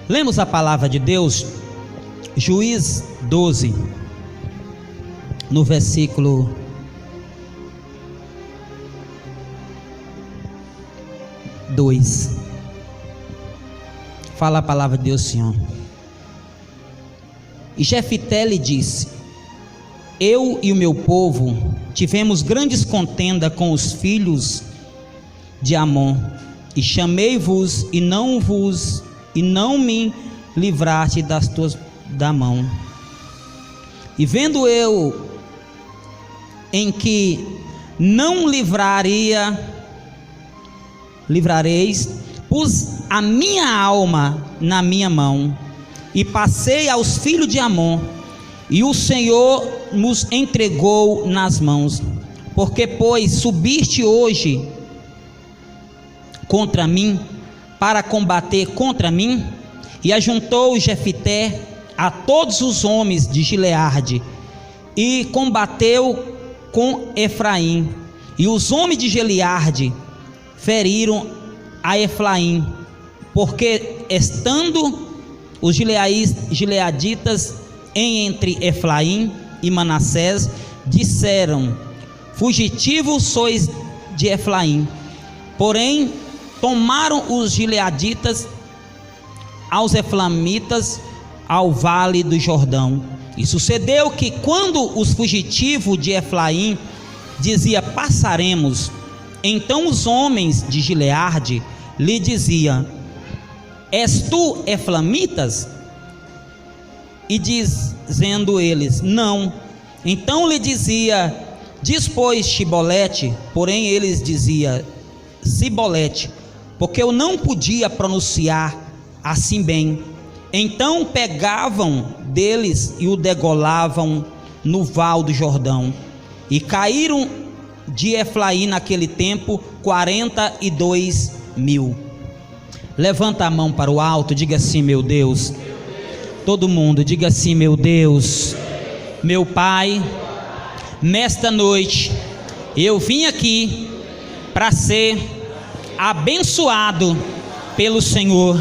Lemos a palavra de Deus, Juízes 12, no versículo 2. Fala a palavra de Deus, Senhor. E Jefité lhe disse: eu e o meu povo tivemos grandes contenda com os filhos de Amon, e chamei-vos e não me livraste da mão. E vendo eu em que não livrareis, pus a minha alma na minha mão, e passei aos filhos de Amon, e o Senhor nos entregou nas mãos. Porque, pois, subiste hoje contra mim, para combater contra mim? E ajuntou Jefité a todos os homens de Gileade, e combateu com Efraim. E os homens de Gileade feriram a Efraim, porque estando os gileaditas entre Efraim e Manassés, disseram: fugitivos sois de Efraim. Porém tomaram os gileaditas aos efraimitas ao vale do Jordão. E sucedeu que, quando os fugitivos de Efraim dizia: passaremos, então os homens de Gileade lhe diziam: és tu efraimitas? E dizendo eles: não. Então lhe dizia: diz pois Sibolete. Porém eles diziam Sibolete, porque eu não podia pronunciar assim bem. Então pegavam deles e o degolavam no val do Jordão. E caíram de Efraim naquele tempo 42.000. Levanta a mão para o alto, diga assim: meu Deus. Todo mundo diga assim: meu Deus, meu Pai, nesta noite eu vim aqui para ser abençoado pelo Senhor.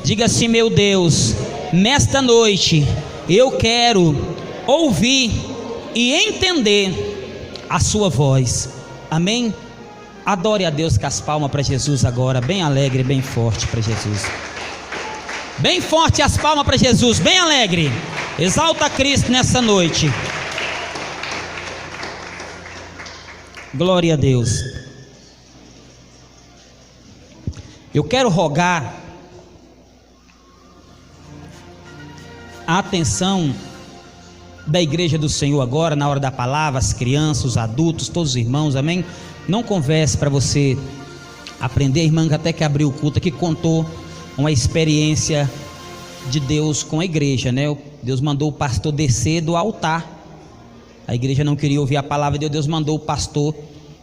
Diga assim: meu Deus, nesta noite eu quero ouvir e entender a sua voz. Amém? Adore a Deus com as palmas para Jesus agora, bem alegre, bem forte para Jesus. Bem forte as palmas para Jesus, bem alegre. Exalta Cristo nessa noite. Glória a Deus. Eu quero rogar a atenção da igreja do Senhor agora, na hora da palavra, as crianças, os adultos, todos os irmãos, amém? Não converse para você aprender. A irmã que até que abriu o culto aqui contou uma experiência de Deus com a igreja, né? Deus mandou o pastor descer do altar. A igreja não queria ouvir a palavra de Deus. Deus mandou o pastor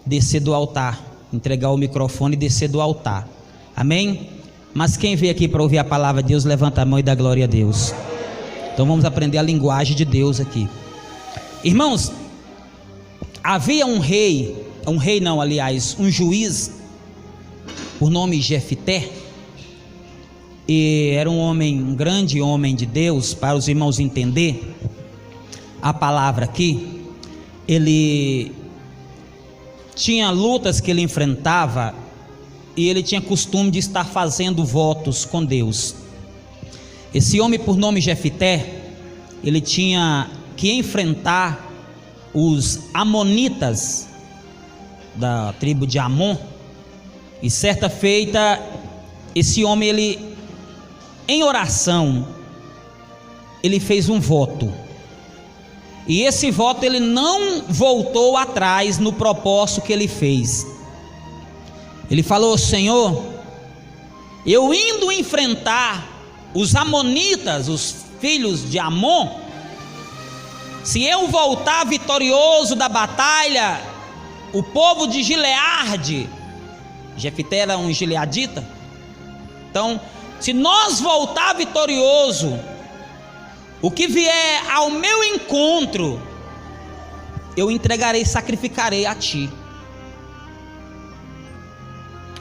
descer do altar, entregar o microfone e descer do altar. Amém? Mas quem veio aqui para ouvir a palavra de Deus, levanta a mão e dá glória a Deus. Então vamos aprender a linguagem de Deus aqui. Irmãos, havia um juiz, por nome Jefité. E era um grande homem de Deus. Para os irmãos entender a palavra aqui, ele tinha lutas que ele enfrentava, e ele tinha costume de estar fazendo votos com Deus. Esse homem, por nome Jefité, ele tinha que enfrentar os amonitas da tribo de Amon. E certa feita, esse homem, ele, em oração, ele fez um voto, e esse voto ele não voltou atrás no propósito que ele fez. Ele falou: Senhor, eu indo enfrentar os amonitas, os filhos de Amon, se eu voltar vitorioso da batalha, o povo de Gileade, Jefité era um gileadita, então se nós voltar vitorioso, o que vier ao meu encontro, eu entregarei, sacrificarei a ti.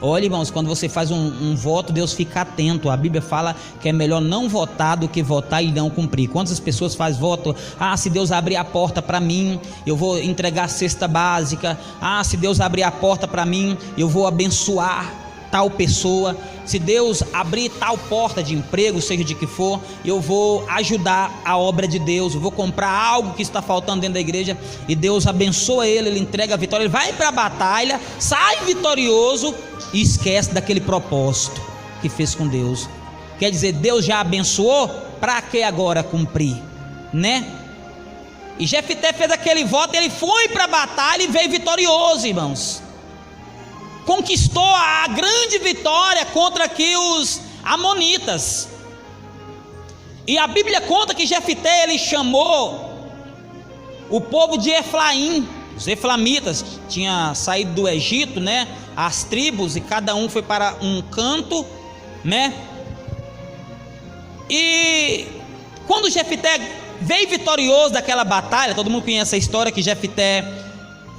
Olha, irmãos, quando você faz um voto, Deus fica atento. A Bíblia fala que é melhor não votar do que votar e não cumprir. Quantas pessoas fazem voto? Se Deus abrir a porta para mim, eu vou entregar a cesta básica. Se Deus abrir a porta para mim, eu vou abençoar tal pessoa. Se Deus abrir tal porta de emprego, seja de que for, eu vou ajudar a obra de Deus, eu vou comprar algo que está faltando dentro da igreja, e Deus abençoa ele, ele entrega a vitória, ele vai para a batalha, sai vitorioso e esquece daquele propósito que fez com Deus. Quer dizer, Deus já abençoou, para que agora cumprir, né? E Jefté fez aquele voto, ele foi para a batalha e veio vitorioso, irmãos. Conquistou a grande vitória contra aqui os amonitas. E a Bíblia conta que Jefté, ele chamou o povo de Efraim. Os eflamitas tinham saído do Egito, né? As tribos, e cada um foi para um canto, né? E quando Jefté veio vitorioso daquela batalha, todo mundo conhece a história que Jefté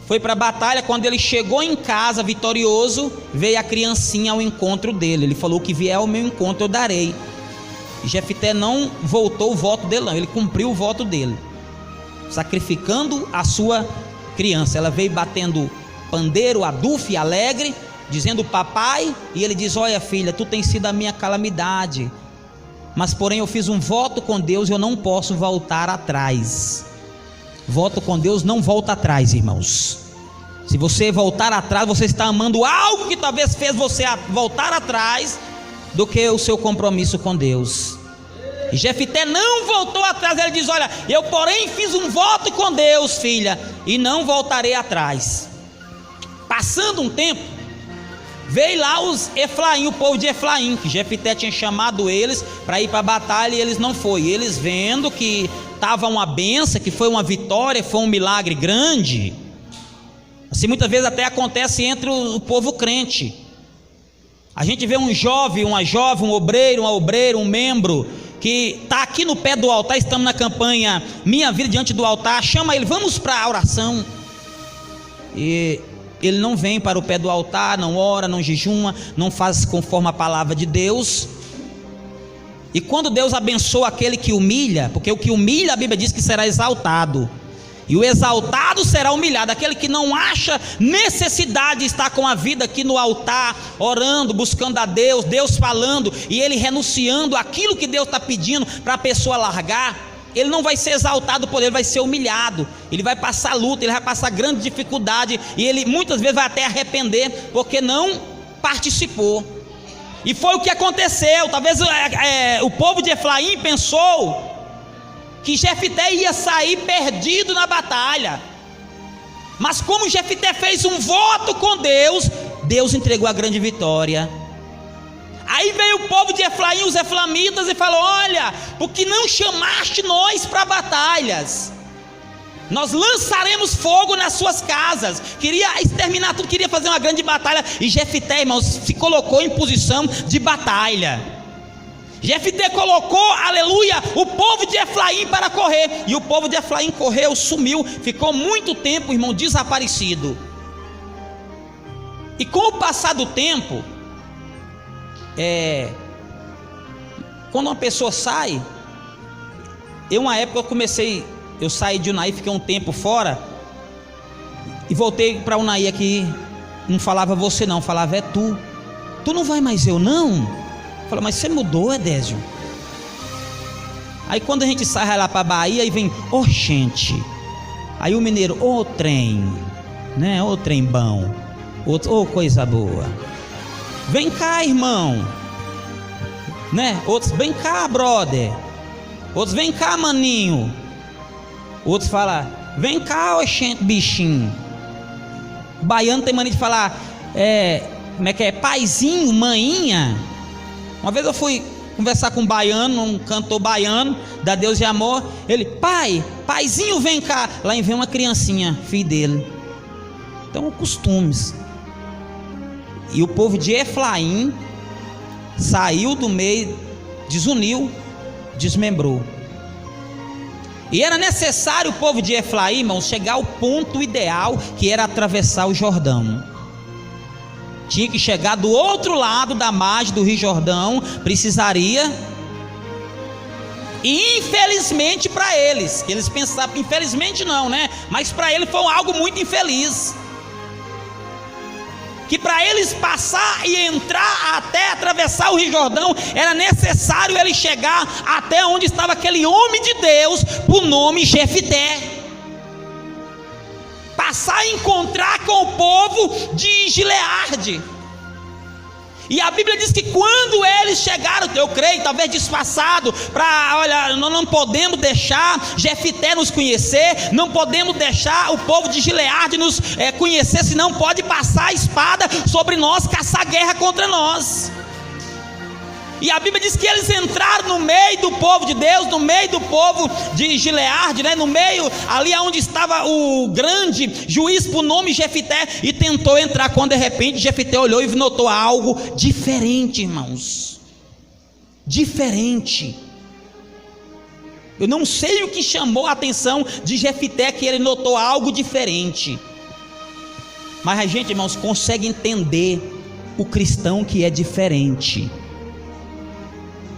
foi para a batalha. Quando ele chegou em casa vitorioso, veio a criancinha ao encontro dele. Ele falou: que vier ao meu encontro eu darei. E Jefté não voltou o voto dele, não. Ele cumpriu o voto dele, sacrificando a sua criança. Ela veio batendo pandeiro, adufe, alegre, dizendo papai. E ele diz: olha filha, tu tens sido a minha calamidade, mas porém eu fiz um voto com Deus e eu não posso voltar atrás. Voto com Deus não volta atrás, irmãos. Se você voltar atrás, você está amando algo que talvez fez você voltar atrás do que o seu compromisso com Deus. E Jefté não voltou atrás. Ele diz: olha, eu porém fiz um voto com Deus, filha, e não voltarei atrás. Passando um tempo, veio lá os Efraim, o povo de Efraim, que Jefté tinha chamado eles para ir para a batalha, e eles não foram. Eles vendo que estava uma benção, que foi uma vitória, foi um milagre grande. Assim muitas vezes até acontece entre o povo crente. A gente vê um jovem, uma jovem, um obreiro, uma obreira, um membro que está aqui no pé do altar. Estamos na campanha Minha Vida Diante do Altar. Chama ele: vamos para a oração. E ele não vem para o pé do altar, não ora, não jejuma, não faz conforme a palavra de Deus. E quando Deus abençoa aquele que humilha, porque o que humilha, a Bíblia diz que será exaltado, e o exaltado será humilhado. Aquele que não acha necessidade de estar com a vida aqui no altar, orando, buscando a Deus, Deus falando, e ele renunciando aquilo que Deus está pedindo para a pessoa largar, ele não vai ser exaltado por ele, vai ser humilhado. Ele vai passar luta, ele vai passar grande dificuldade, e ele muitas vezes vai até arrepender, porque não participou. E foi o que aconteceu. Talvez o povo de Efraim pensou que Jefté ia sair perdido na batalha, mas como Jefté fez um voto com Deus, Deus entregou a grande vitória. Aí veio o povo de Efraim, os eflamitas, e falou: olha, porque não chamaste nós para batalhas, nós lançaremos fogo nas suas casas. Queria exterminar tudo, queria fazer uma grande batalha. E Jefté, irmãos, se colocou em posição de batalha. Jefté colocou, aleluia, o povo de Efraim para correr. E o povo de Efraim correu, sumiu, ficou muito tempo, irmão, desaparecido. E com o passar do tempo, quando uma pessoa sai, uma época eu saí de Unaí, fiquei um tempo fora, e voltei para Unaí aqui. Não falava você não, falava é tu. Tu não vai mais, eu não. Falei: mas você mudou, Edésio? Aí quando a gente sai lá para Bahia, aí vem: ô gente. Aí o mineiro: ô trem, né? Ô trem bom, ô coisa boa. Vem cá, irmão, né? Outros: vem cá, brother. Outros: vem cá, maninho. Outros falam: vem cá, oxente, bichinho. O baiano tem mania de falar: como é que é? Paizinho, maninha. Uma vez eu fui conversar com um baiano, um cantor baiano, da Deus e Amor. Ele: paizinho, vem cá. Lá vem uma criancinha, filho dele. Então, costumes. E o povo de Efraim saiu do meio, desuniu, desmembrou. E era necessário o povo de Efraim, irmãos, chegar ao ponto ideal, que era atravessar o Jordão. tinha que chegar do outro lado da margem do Rio Jordão, precisaria. E infelizmente para eles, que eles pensavam, infelizmente não, né? Mas para eles foi algo muito infeliz. Que para eles passar e entrar até atravessar o Rio Jordão, era necessário ele chegar até onde estava aquele homem de Deus, por nome Jefité. Passar e encontrar com o povo de Gileade. E a Bíblia diz que quando eles chegaram, eu creio, talvez disfarçado, para, olha, nós não podemos deixar Jefité nos conhecer, não podemos deixar o povo de Gileade nos conhecer, senão pode passar a espada sobre nós, caçar guerra contra nós. E a Bíblia diz que eles entraram no meio do povo de Deus, no meio do povo de Gileade, né? No meio, ali onde estava o grande juiz por nome Jefité, e tentou entrar, quando de repente Jefité olhou e notou algo diferente, irmãos. Diferente. Eu não sei o que chamou a atenção de Jefité, que ele notou algo diferente. Mas a gente, irmãos, consegue entender o cristão que é diferente.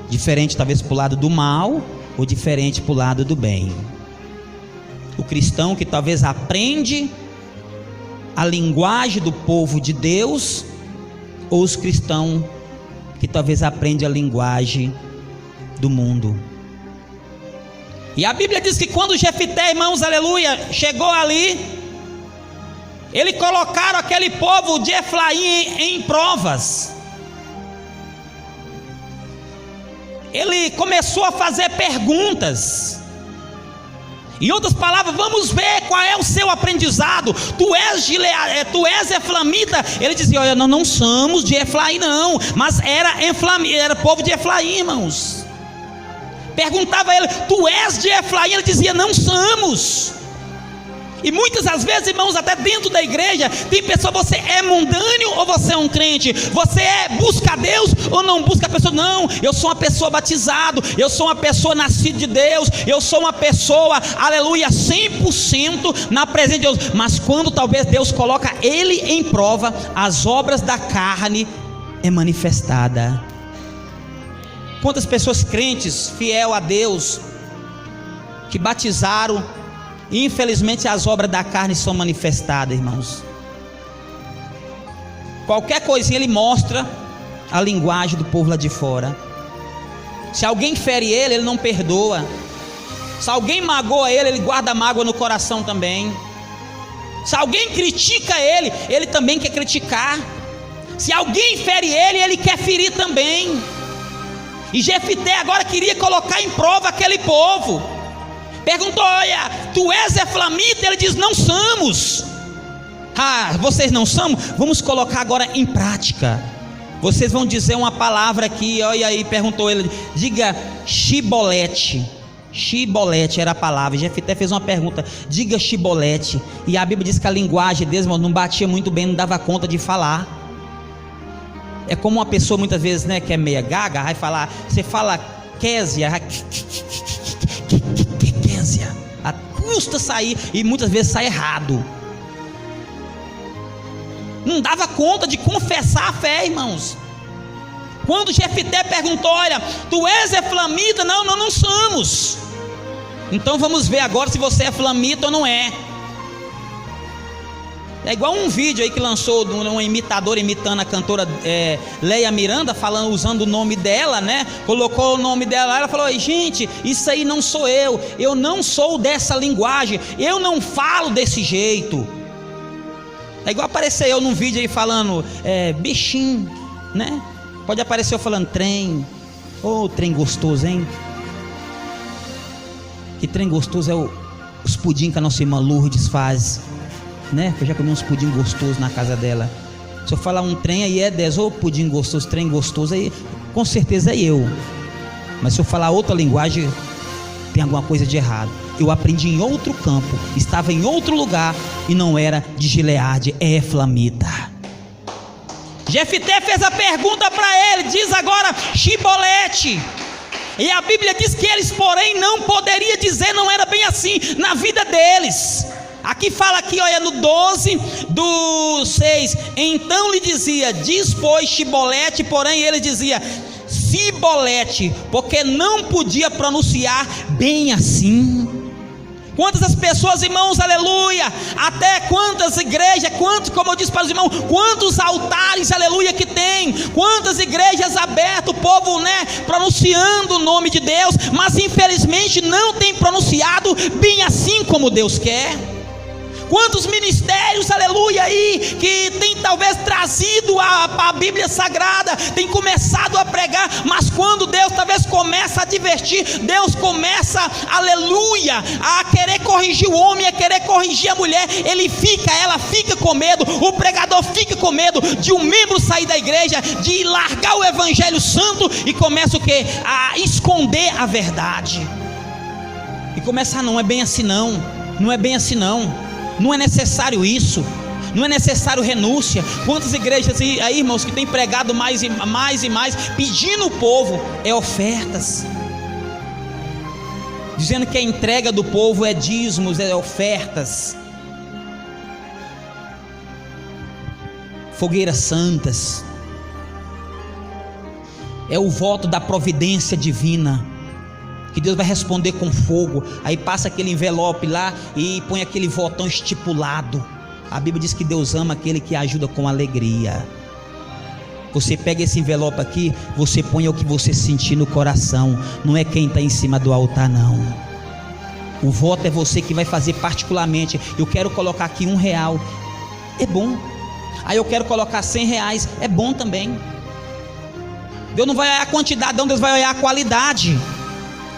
Diferente talvez para o lado do mal, ou diferente para o lado do bem. O cristão que talvez aprende a linguagem do povo de Deus, ou os cristãos que talvez aprende a linguagem do mundo. E a Bíblia diz que quando Jefité, irmãos, aleluia, chegou ali, ele colocaram aquele povo de Efraim em provas. Ele começou a fazer perguntas. Em outras palavras, vamos ver qual é o seu aprendizado. Tu és eflamita? Ele dizia, olha, nós não somos de Efraim não, mas era povo de Efraim, irmãos. Perguntava ele, tu és de Efraim? Ele dizia, não somos. E muitas das vezes, irmãos, até dentro da igreja, tem pessoa, você é mundâneo ou você é um crente? Você busca Deus ou não busca a pessoa? Não, eu sou uma pessoa batizado, eu sou uma pessoa nascida de Deus, eu sou uma pessoa, aleluia, 100% na presença de Deus. Mas quando talvez Deus coloca ele em prova, as obras da carne é manifestada. Quantas pessoas crentes, fiel a Deus, que batizaram, infelizmente as obras da carne são manifestadas, irmãos. Qualquer coisinha ele mostra a linguagem do povo lá de fora. Se alguém fere ele, ele não perdoa. Se alguém magoa ele, ele guarda mágoa no coração também. Se alguém critica ele, ele também quer criticar. Se alguém fere ele, ele quer ferir também. E Jefité agora queria colocar em prova aquele povo. Perguntou, olha, tu és eflamita? Ele diz, não somos. Ah, vocês não são? Vamos colocar agora em prática. Vocês vão dizer uma palavra aqui, olha aí, perguntou ele, diga Shibolete. Shibolete era a palavra. Jefité fez uma pergunta, diga Shibolete. E a Bíblia diz que a linguagem deles, irmão, não batia muito bem, não dava conta de falar. É como uma pessoa muitas vezes, né, que é meia gaga, vai falar, você fala Késia, custa sair, e muitas vezes sai errado. Não dava conta de confessar a fé, irmãos. Quando Jefité perguntou, olha, tu és eflamita? Não, nós não somos. Então vamos ver agora se você é eflamita ou não é. É igual um vídeo aí que lançou de um imitador imitando a cantora Leia Miranda, falando, usando o nome dela, né? Colocou o nome dela, ela falou, gente, isso aí não sou eu não sou dessa linguagem, eu não falo desse jeito. É igual aparecer eu num vídeo aí falando bichinho, né? Pode aparecer eu falando trem. Ô, trem gostoso, hein? Que trem gostoso é os pudim que a nossa irmã Lourdes faz, né? Eu já comi uns pudim gostosos na casa dela. Se eu falar um trem aí é 10, ou pudim gostoso, trem gostoso, aí com certeza é eu. Mas se eu falar outra linguagem, tem alguma coisa de errado. Eu aprendi em outro campo, estava em outro lugar e não era de Gileade, é eflamita. Jefité fez a pergunta para ele, diz agora Shibolete. E a Bíblia diz que eles, porém, não poderiam dizer, não era bem assim na vida deles. Aqui fala aqui, olha, no 12 do 6. Então lhe dizia, diz pois Shibolete, porém ele dizia Sibolete, porque não podia pronunciar bem assim. Quantas as pessoas, irmãos, aleluia, até quantas igrejas, quantos, como eu disse para os irmãos, quantos altares, aleluia, que tem, quantas igrejas abertas, o povo, pronunciando o nome de Deus, mas infelizmente não tem pronunciado bem assim como Deus quer. Quantos ministérios, aleluia, aí, que tem talvez trazido a Bíblia Sagrada, tem começado a pregar, mas quando Deus talvez começa a advertir, Deus começa, aleluia, a querer corrigir o homem, a querer corrigir a mulher, ela fica com medo, o pregador fica com medo de um membro sair da igreja, de largar o Evangelho Santo e começa o quê? A esconder a verdade. E começa, não é bem assim não, não é bem assim não. Não é necessário isso, não é necessário renúncia. Quantas igrejas aí, irmãos, que tem pregado mais e mais, pedindo o povo ofertas, dizendo que a entrega do povo é dízimos, é ofertas, fogueiras santas, é o voto da providência divina, que Deus vai responder com fogo. Aí passa aquele envelope lá e põe aquele votão estipulado. A Bíblia diz que Deus ama aquele que ajuda com alegria. Você pega esse envelope aqui, você põe o que você sentir no coração, não é quem está em cima do altar não. O voto é você que vai fazer particularmente. Eu quero colocar aqui R$1, é bom. Aí eu quero colocar R$100, é bom também. Deus não vai olhar a quantidade não, Deus vai olhar a qualidade.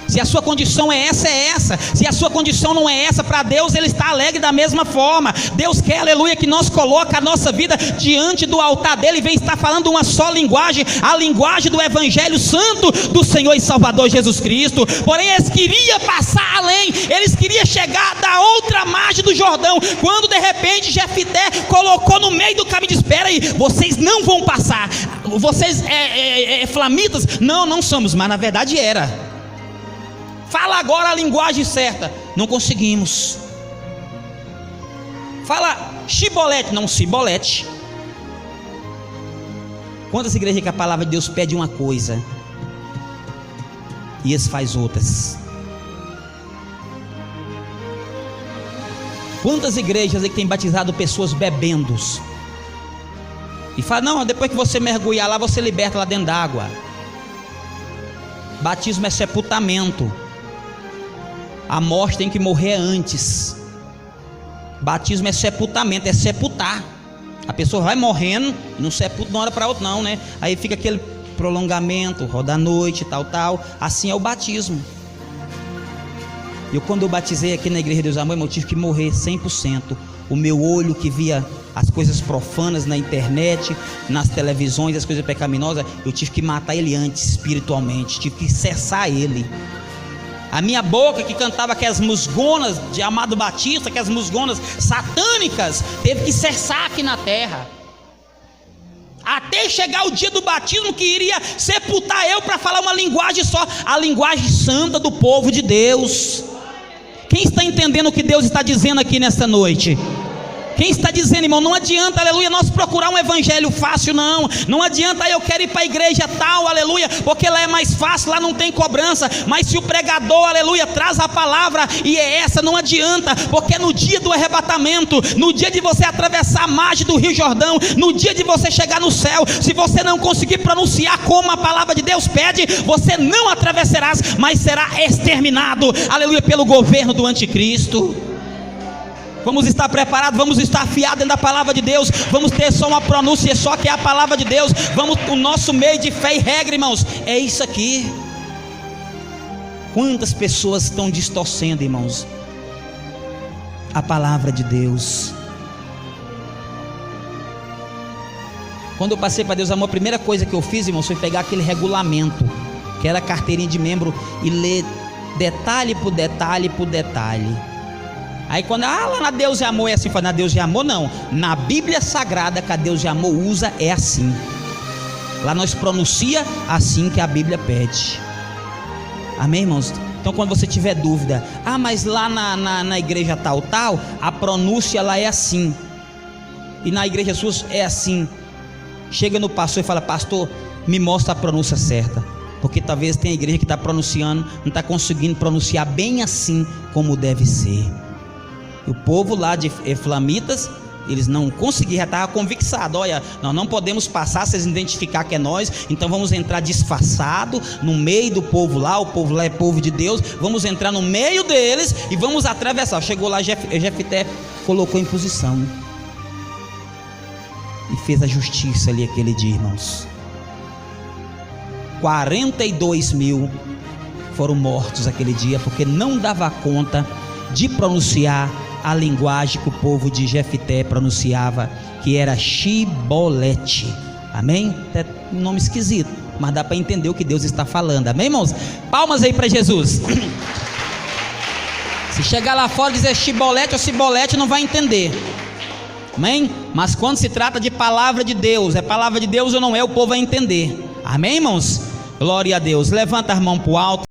Se a sua condição é essa. Se a sua condição não é essa, para Deus Ele está alegre da mesma forma. Deus quer, aleluia, que nós coloque a nossa vida diante do altar dele, e vem estar falando uma só linguagem, a linguagem do Evangelho Santo do Senhor e Salvador Jesus Cristo. Porém eles queriam passar além, eles queriam chegar da outra margem do Jordão, quando de repente Jefité colocou no meio do caminho, espera aí, vocês não vão passar, vocês flamitas? Não somos, mas na verdade era. Fala agora a linguagem certa. Não conseguimos. Fala Shibolete, não Sibolete. Quantas igrejas que a palavra de Deus pede uma coisa e eles faz outras? Quantas igrejas aí que tem batizado pessoas bebendo e fala, não, depois que você mergulhar lá, você liberta lá dentro d'água. Batismo é sepultamento. A morte tem que morrer antes. Batismo é sepultamento, é sepultar. A pessoa vai morrendo, não sepulta de uma hora para outra não, Aí fica aquele prolongamento, roda a noite, tal. Assim é o batismo. Quando eu batizei aqui na igreja de Deus Amor, eu tive que morrer 100%. O meu olho que via as coisas profanas na internet, nas televisões, as coisas pecaminosas, eu tive que matar ele antes espiritualmente, tive que cessar ele. A minha boca que cantava aquelas musgonas de Amado Batista, aquelas musgonas satânicas, teve que cessar aqui na terra, até chegar o dia do batismo, que iria sepultar eu para falar uma linguagem só, a linguagem santa do povo de Deus. Quem está entendendo o que Deus está dizendo aqui nesta noite? Quem está dizendo, irmão, não adianta, aleluia, nós procurar um evangelho fácil, não adianta, eu quero ir para a igreja tal, aleluia, porque lá é mais fácil, lá não tem cobrança. Mas se o pregador, aleluia, traz a palavra e é essa, não adianta, porque no dia do arrebatamento, no dia de você atravessar a margem do Rio Jordão, no dia de você chegar no céu, se você não conseguir pronunciar como a palavra de Deus pede, você não atravessarás, mas será exterminado, aleluia, pelo governo do anticristo. Vamos estar preparados, vamos estar afiados dentro da palavra de Deus. Vamos ter só uma pronúncia, só que é a palavra de Deus. O nosso meio de fé e regra, irmãos, é isso aqui. Quantas pessoas estão distorcendo, irmãos, a palavra de Deus? Quando eu passei para Deus Amor, a primeira coisa que eu fiz, irmãos, foi pegar aquele regulamento, que era a carteirinha de membro, e ler detalhe por detalhe por detalhe. Aí quando, lá na Deus e Amor é assim, na Deus e Amor não, na Bíblia Sagrada que a Deus e Amor usa é assim. Lá nós pronuncia assim que a Bíblia pede. Amém, irmãos? Então quando você tiver dúvida, mas lá na igreja tal, a pronúncia lá é assim, e na igreja sua é assim. Chega no pastor e fala: pastor, me mostra a pronúncia certa, porque talvez tenha igreja que está pronunciando, não está conseguindo pronunciar bem assim como deve ser. O povo lá de Eflamitas, eles não conseguiram, já estavam convicçados: olha, nós não podemos passar, vocês identificar que é nós, então vamos entrar disfarçado no meio do povo lá. O povo lá é povo de Deus, vamos entrar no meio deles e vamos atravessar. Chegou lá, Jefté colocou em posição e fez a justiça ali aquele dia, irmãos. 42 mil foram mortos aquele dia, porque não dava conta de pronunciar a linguagem que o povo de Jefté pronunciava, que era Shibolete. Amém? É um nome esquisito, mas dá para entender o que Deus está falando. Amém, irmãos? Palmas aí para Jesus. Se chegar lá fora e dizer Shibolete ou Cibolete, não vai entender. Amém? Mas quando se trata de palavra de Deus, é palavra de Deus ou não é, o povo vai entender. Amém, irmãos? Glória a Deus. Levanta a mão para o alto.